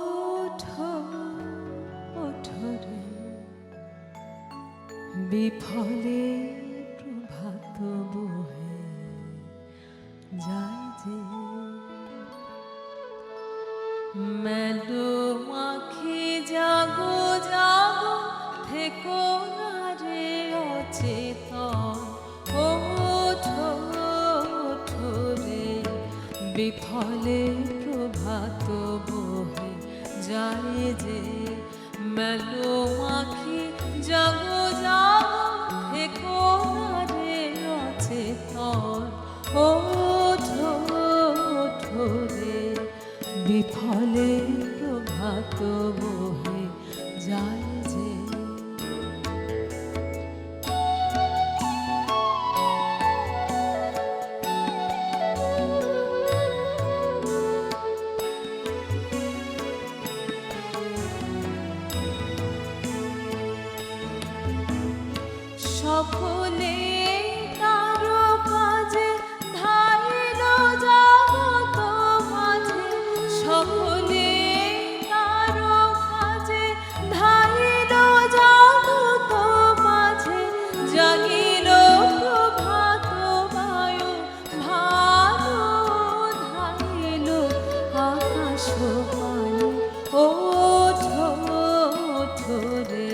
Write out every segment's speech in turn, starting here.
ওঠো ওঠো রে বিফলে প্রভাত বহে যায় যে মেলো আঁখি জাগো জাগো থেকো না রে অচেতন ওঠো ওঠো রে বিফলে প্রভাত বহে যায় যে মেলো আঁখি জাগো জাগো থেকো না রে অচেতন ওঠো ওঠো রে বিফলে প্রভাত বহে যায় যে সকলে কারো কাজে ধাইল জগত মাঝে সকলে কারো কাজে ধাইল জগত মাঝে জাগিল প্রভাত বায়ু ভালো ধাইল আকাশ পানে ওঠো ওঠো রে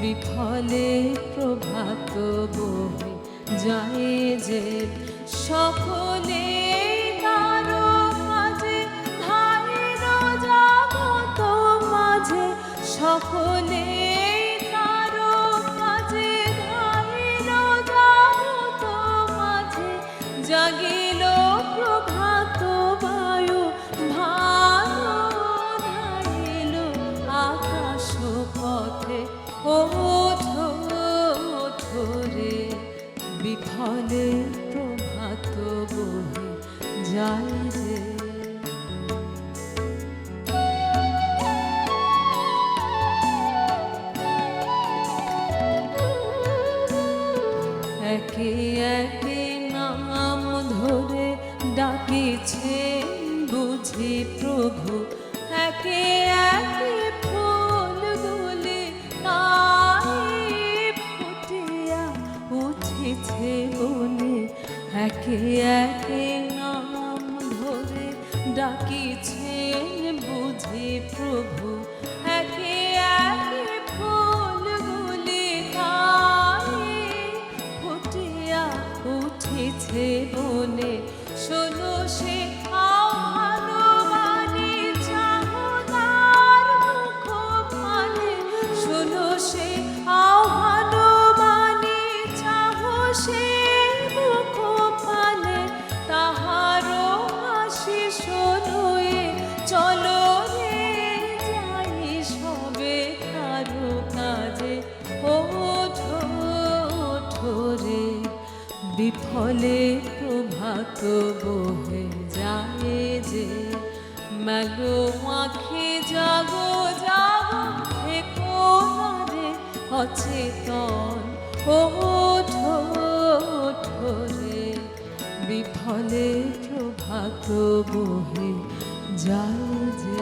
বিফলে প্রভাত বহে যায় যে সকলে কারো কাজে ধাইল জগত মাঝে সকলে কারো কাজে ধাইল জগত মাঝে জাগিল প্রভাত বায়ু ভালো ধাইল আকাশ পথে ওঠো ওঠো রে বিফলে প্রভাত বহে যায় যে একে একে নাম ধরে ডাকিছে বুঝি প্রভু একে একে ফুলগুলি তাই ফুটিয়া উঠেছে বনে একে একে নাম ধরে ডাকিছে বুঝি প্রভু একে একে ফুলগুলি তাই ফুটিয়া উঠেছে বনে শোনো সে আহ্বানবাণী চাহো তার মুখপানে শোনো সে আহ্বানবাণী চাহো সে মুখপানে তাহারও হাসি শোনো চলো রে যাই সবে কারো কাজে ওঠো ওঠো রে বিফলে প্রভাত বহে যায় যে মেলো আঁখি জাগো জাগো থেকো না রে অচেতন ওঠো ওঠো রে বিফলে প্রভাত বহে যায় যে